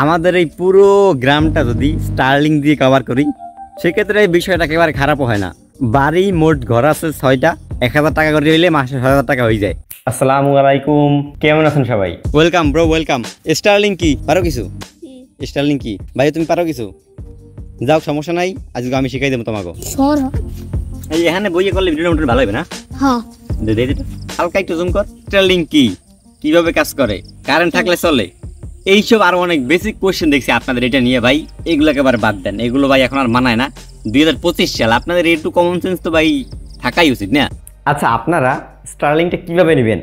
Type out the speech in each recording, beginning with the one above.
আমাদের এই পুরো গ্রামটা যদি স্টারলিং দিয়ে কভার করি সেক্ষেত্রে এই বিষয়টা একেবারে খারাপও হয় না। বাড়ি মোট ঘর আছে 6টা, 1000 টাকা করে হইলে মাসে 6000 টাকা হয়ে যায়। আসসালামু আলাইকুম, কেমন আছেন সবাই? Welcome bro, welcome. স্টারলিং কি পারো কিছু? স্টারলিং কি ভাই তুমি পারো কিছু? যাও, সমস্যা নাই, আজকে আমি শিখাই দেবো তোমাকে। এই এখানে বইয়ে করলে ভিডিওটা মোটামুটি ভালো হবে না? হ্যাঁ, দে হালকা একটু জুম কর। স্টারলিং কি, কিভাবে কাজ করে, কারেন্ট থাকলে চলে, এইসব আরো অনেক বেসিক কোয়েশ্চেন দেখছি আপনাদের এটা নিয়ে। ভাই এগুলো একেবারে বাদ দেন, এগুলো ভাই এখন আর মানায় না। 2025 সাল, আপনাদের একটু কমন সেন্স তো ভাই থাকাই উচিত না? আচ্ছা, আপনারা স্টারলিংটা কিভাবে নেবেন?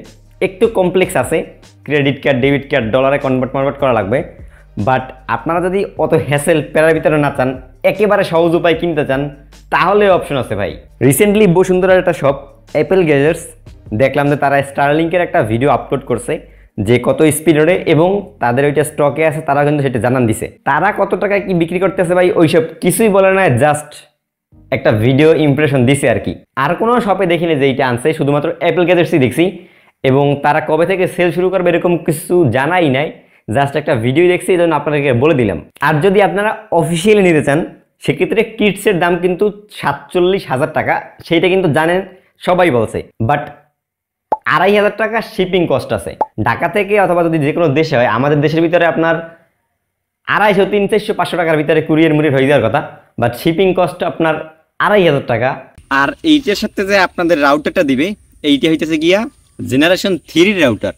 একটু কমপ্লেক্স আছে, ক্রেডিট কার্ড, ডেবিট কার্ড, ডলারে কনভার্ট করা লাগবে। বাট আপনারা যদি অত হ্যাসেল প্যারার ভিতরে না চান, একেবারে সহজ উপায় কিনতে চান, তাহলে অপশন আছে ভাই। রিসেন্টলি বসুন্ধরার একটা শপ অ্যাপেল গ্যাজেটস দেখলাম যে তারা স্টারলিংকের একটা ভিডিও আপলোড করছে যে কত স্পিড ওড়ে এবং তাদের ওইটা স্টকে আছে, তারা কিন্তু সেটা জানান দিছে। তারা কত টাকায় কি বিক্রি করতেছে ভাই ওইসব কিছুই বলে না, জাস্ট একটা ভিডিও ইমপ্রেশন দিছে আর কি। আর কোনো শপে দেখিনি যে এইটা আনছে, শুধুমাত্র অ্যাপেল গ্যাজেটসই দেখছি। এবং তারা কবে থেকে সেল শুরু করবে এরকম কিছু জানাই নাই, জাস্ট একটা ভিডিও দেখছি, এই জন্য আপনাদেরকে বলে দিলাম। আর যদি আপনারা অফিসিয়ালি নিতে চান সেক্ষেত্রে কিটসের দাম কিন্তু 47,000 টাকা, সেইটা কিন্তু জানেন, সবাই বলছে। বাট 2,500 টাকা শিপিং কস্ট আছে ঢাকা থেকে, অথবা যদি যে কোনো দেশে হয়, আমাদের দেশের ভিতরে আপনার 250, 300, 500 টাকার ভিতরে কুরিয়ার মুরিয়ার হয়ে যাওয়ার কথা। বাট শিপিং কস্ট আপনার 2,500 টাকা। আর এইটার সাথে যে আপনাদের রাউটারটা দিবে, এইটা হইতেছে গিয়া জেনারেশন 3 রাউটার,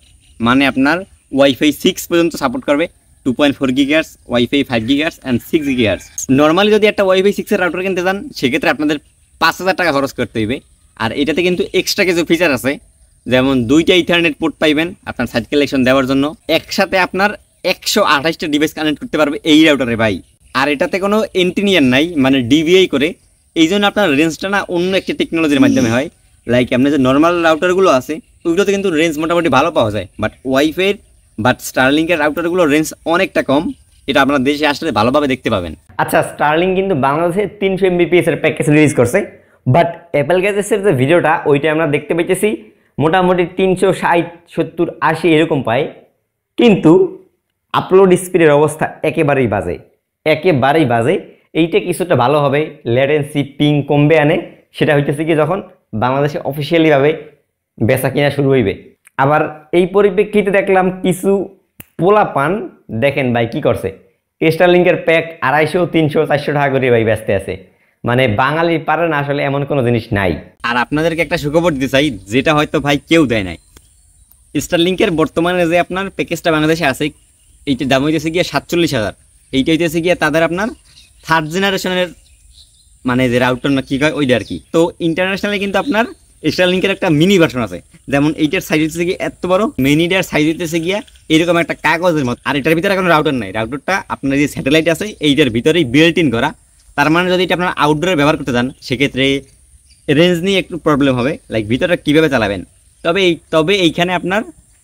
মানে আপনার ওয়াইফাই 6 পর্যন্ত সাপোর্ট করবে, 2.4 gigahertz, wifi 5 gigahertz and 6 gigahertz. Normally যদি একটা ওয়াইফাই 6 এর রাউটার কিনতে চান সেক্ষেত্রে আপনাদের 5,000 টাকা খরচ করতে হইবে। আর এটাতে কিন্তু এক্সট্রা কিছু ফিচার আছে, যেমন 2টা ইথারনেট পোর্ট পাইবেন আপনার সাইট কালেকশন দেওয়ার জন্য। একসাথে আপনার 128টা ডিভাইস কানেক্ট করতে পারবে এই রাউটারে ভাই। আর এটাতে কোনো এন্টিনিয়ার নাই, মানে ডিভিআই করে, এই জন্য আপনার রেঞ্জটা না অন্য একটি টেকনোলজির মাধ্যমে হয়। লাইক আপনার যে নর্মাল রাউটারগুলো আছে ওইগুলোতে কিন্তু রেঞ্জ মোটামুটি ভালো পাওয়া যায়, বাট ওয়াইফাইয়ের বাট স্টারলিংকের রাউটারগুলোর রেঞ্জ অনেকটা কম। এটা আপনার দেশে আসলে ভালোভাবে দেখতে পাবেন। আচ্ছা, স্টারলিং কিন্তু বাংলাদেশে 300 MBPS এর প্যাকেজ রিলিজ করছে, বাট অ্যাপেল গ্যাজেটসের যে ভিডিওটা ওইটা আমরা দেখতে পেয়েছি মোটামুটি 360, 70, 80 এরকম পায়। কিন্তু আপলোড স্পিডের অবস্থা একেবারেই বাজে, একেবারেই বাজে। এইটা কিছুটা ভালো হবে, ল্যাটেন্সি পিং কমবে আনে, সেটা হইতেছে কি যখন বাংলাদেশে অফিসিয়ালিভাবে বেচা কিনা শুরু হইবে। আবার এই পরিপ্রেক্ষিতে দেখলাম কিছু পোলাপান দেখেন ভাই কি করছে, স্টারলিংকের প্যাক 250, 300, 400 টাকা করে ভাই ব্যস্ত আছে। মানে বাঙালি পারে না আসলে, এমন কোনো জিনিস নাই। আর আপনাদেরকে একটা সুখবর দিতে চাই, যেটা হয়তো ভাই কেউ দেয় নাই। স্টারলিংকের বর্তমানে যে আপনার প্যাকেজটা বাংলাদেশে আছে, এইটার দাম হইতেছে গিয়ে 47,000। এইটা হইতেছে গিয়ে তাদের আপনার 3rd জেনারেশনের, মানে যে রাউটার না কি কয় ওইটা আর কি। তো ইন্টারন্যাশনালি কিন্তু আপনার স্টারলিংকের একটা মিনি ভার্সন আছে, যেমন এইটার সাইজ হইতেছে গিয়ে এত বড়, মিনিটার সাইজ হইতেছে গিয়া এরকম একটা কাগজের মতো। আর এটার ভিতরে কোনো রাউটার নাই, রাউটারটা আপনার যে স্যাটেলাইট আছে এইটার ভিতরেই বিল্ট ইন করা। তার মানে যদি এটা আপনার আউটডোরে ব্যবহার করতে চান সেক্ষেত্রে রেঞ্জ নিয়ে একটু প্রবলেম হবে, লাইক ভিতরে কীভাবে চালাবেন। তবে এইখানে আপনার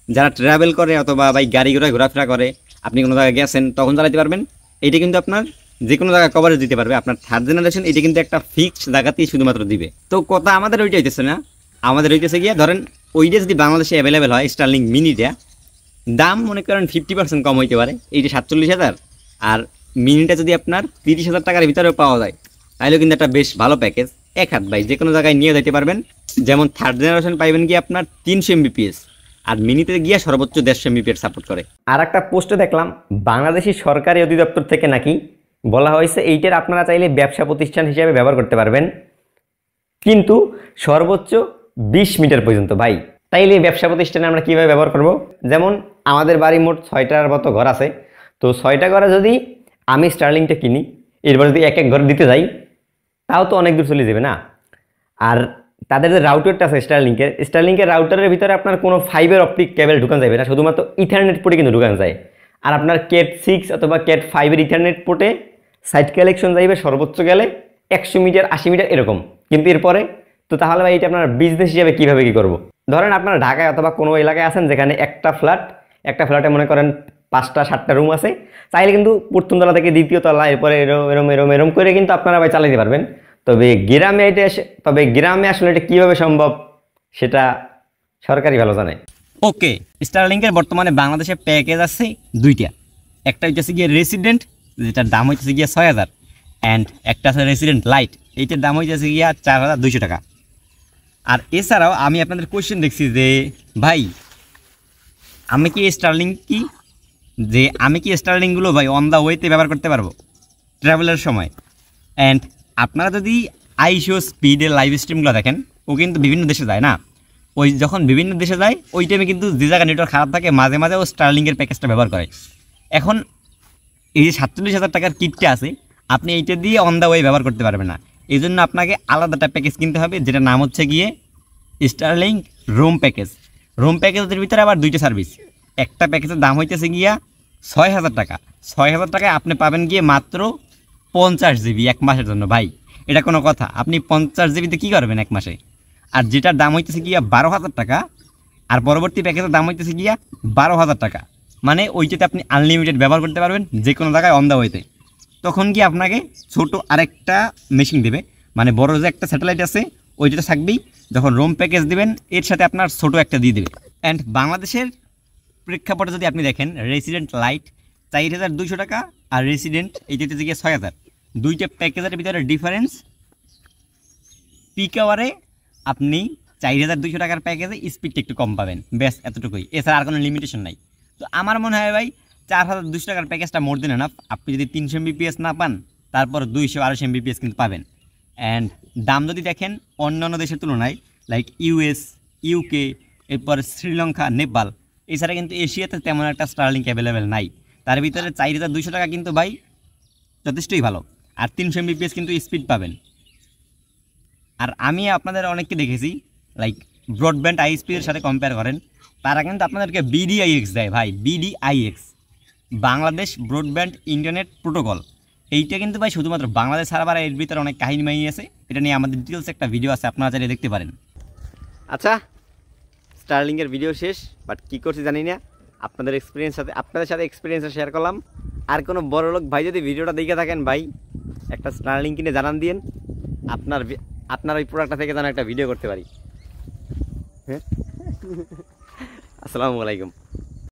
যারা ট্রাভেল করে অথবা ভাই গাড়ি ঘোরাফেরা করে, আপনি কোনো জায়গায় গেছেন তখন চালাতে পারবেন। এইটা কিন্তু আপনার যে কোনো জায়গায় কভারেজ দিতে পারবে। আপনার 3rd জেনারেশন এটা কিন্তু একটা ফিক্সড জায়গাতেই শুধুমাত্র দিবে। তো কথা আমাদের ওইটা হইতেছে না, আমাদের হইতেছে গিয়া ধরেন ওইটা যদি বাংলাদেশে অ্যাভেলেবেল হয় স্টারলিং মিনিটা, দাম মনে করেন 50% কম হইতে পারে। এইটা 47,000, আর মিনিটা যদি আপনার 30,000 টাকার ভিতরেও পাওয়া যায় তাহলে কিন্তু একটা বেশ ভালো প্যাকেজ। এক হাত ভাই যে কোনো জায়গায় নিয়ে যেতে পারবেন। যেমন 3rd জেনারেশন পাইবেন গিয়ে আপনার 300 MBPS, আর মিনিতে গিয়ে সর্বোচ্চ 150 MBPS সাপোর্ট করে। আর একটা পোস্টে দেখলাম বাংলাদেশি সরকারি অধিদপ্তর থেকে নাকি বলা হয়েছে এইটার আপনারা চাইলে ব্যবসা প্রতিষ্ঠান হিসেবে ব্যবহার করতে পারবেন, কিন্তু সর্বোচ্চ 20 মিটার পর্যন্ত। ভাই তাইলে ব্যবসা প্রতিষ্ঠানে আমরা কীভাবে ব্যবহার করব? যেমন আমাদের বাড়ি মোট 6টার মতো ঘর আছে, তো 6টা ঘরে যদি আমি স্টারলিংটা কিনি, এরপর যদি এক ঘর দিতে যাই তাও তো অনেক দূর চলে যাবে না। আর তাদের যে রাউটারটা আছে স্টারলিংকের রাউটারের ভিতরে আপনার কোনো ফাইবার অপটিক কেবল ঢুকানো যাবে না, শুধুমাত্র ইথারনেট পোর্টে কিন্তু ঢুকানো যায়। আর আপনার ক্যাট 6 অথবা ক্যাট 5 ইথারনেট পোর্টে সাইট কালেকশন যাইবে সর্বোচ্চ গেলে 100 মিটার, 80 মিটার এরকম। কিন্তু এরপরে তো তাহলে ভাই এটা আপনার বিজনেস হিসাবে কীভাবে কী করবো? ধরেন আপনার ঢাকায় অথবা কোনো এলাকায় আছেন যেখানে একটা ফ্ল্যাটে মনে করেন 5টা 7টা রুম আছে, চাইলে কিন্তু প্রথম তলা থেকে দ্বিতীয় তলা এরপরে এরম করে কিন্তু আপনারা ভাই চালাতে পারবেন। তবে গ্রামে আসলে এটা কীভাবে সম্ভব সেটা সরকারি ভালো জানে। ওকে, স্টারলিংকের বর্তমানে বাংলাদেশে প্যাকেজ আছে 2টা। একটা হচ্ছে গিয়ে রেসিডেন্ট, যেটার দাম হচ্ছে গিয়ে 6,000, অ্যান্ড একটা আছে রেসিডেন্ট লাইট, এইটার দাম হচ্ছে গিয়া 4,200 টাকা। আর এছাড়াও আমি আপনাদের কোয়েশ্চেন দেখছি যে ভাই আমি কি স্টার্লিংগুলো ভাই অন দ্য ওয়েতে ব্যবহার করতে পারবো ট্রাভেলের সময়? অ্যান্ড আপনারা যদি আইশো স্পিডের লাইভ স্ট্রিমগুলো দেখেন, ও কিন্তু বিভিন্ন দেশে যায় না, ওই যখন বিভিন্ন দেশে যায় ওই টাইমে কিন্তু যে জায়গায় নেটওয়ার্ক খারাপ থাকে মাঝে মাঝে ও স্টার্লিংয়ের প্যাকেজটা ব্যবহার করে। এখন এই যে 47,000 টাকার কিটটা আছে, আপনি এইটা দিয়ে অন দ্য ওয়ে ব্যবহার করতে পারবেন না। এই জন্য আপনাকে আলাদা একটা প্যাকেজ কিনতে হবে, যেটার নাম হচ্ছে গিয়ে স্টার্লিং রোম প্যাকেজ। রোম প্যাকেজের ভিতরে আবার দুইটা সার্ভিস। একটা প্যাকেজের দাম হইতেছে গিয়া 6,000 টাকা। 6,000 টাকায় আপনি পাবেন গিয়ে মাত্র 50 জিবি এক মাসের জন্য। ভাই এটা কোনো কথা? আপনি 50 জিবিতে কী করবেন এক মাসে? আর যেটার দাম হইতেছে গিয়া 12,000 টাকা, আর পরবর্তী প্যাকেজের দাম হইতেছে গিয়া 12,000 টাকা। মানে ওইটাতে আপনি আনলিমিটেড ব্যবহার করতে পারবেন যে কোনো জায়গায় অন দ্য ওয়েতে। তখন কি আপনাকে ছোট আরেকটা মেশিন দেবে, মানে বড় যে একটা স্যাটেলাইট আছে ওইটাতে থাকবেই। যখন রোম প্যাকেজ দিবেন এর সাথে আপনার ছোট একটা দিয়ে দেবে। অ্যান্ড বাংলাদেশের প্রেক্ষাপটে যদি আপনি দেখেন, রেসিডেন্ট লাইট 4,200 টাকা আর রেসিডেন্ট এইটাতে গিয়ে 6,000। দুইটা প্যাকেজের ভিতরে ডিফারেন্স। পিক আওয়ারে আপনি 4,200 টাকার প্যাকেজে স্পিডটা একটু কম পাবেন, ব্যাস এতটুকুই, এছাড়া আর কোনো লিমিটেশন নাই। তো আমার মনে হয় ভাই 4,200 টাকার প্যাকেজটা মোর দেন এনাফ। আপনি যদি 300 Mbps না পান, তারপর 200-250 Mbps কিন্তু পাবেন। অ্যান্ড দাম যদি দেখেন অন্যান্য দেশের তুলনায়, লাইক US, UK, এরপর শ্রীলঙ্কা, নেপাল, এছাড়া কিন্তু এশিয়াতে তেমন একটা স্টার্লিং অ্যাভেলেবেল নাই। তার ভিতরে 4,200 টাকা কিন্তু ভাই যথেষ্টই ভালো। আর 300 Mbps কিন্তু স্পিড পাবেন। আর আমি আপনাদের অনেককে দেখেছি লাইক ব্রডব্যান্ড আইএসপির সাথে কম্পেয়ার করেন, তারা কিন্তু আপনাদেরকে BDIX দেয় ভাই। BDIX, Bangladesh broadband internet protocol. এইটা কিন্তু ভাই শুধুমাত্র বাংলাদেশ সার্ভার, এর ভিতরে অনেক কাহিনী মাহিনী আছে, এটা নিয়ে আমাদের ডিটেলস একটা ভিডিও আছে, আপনারা চাইলে দেখতে পারেন। আচ্ছা, স্টার্লিংয়ের ভিডিও শেষ, বাট কী করছি জানি না। আপনাদের সাথে এক্সপিরিয়েন্সটা শেয়ার করলাম। আর কোনো বড় লোক ভাই যদি ভিডিওটা দেখে থাকেন ভাই, একটা স্টার্লিং কিনে জানান দিয়েন, আপনার ওই প্রোডাক্টটা থেকে যেন একটা ভিডিও করতে পারি। হ্যাঁ, আসসালামু আলাইকুম।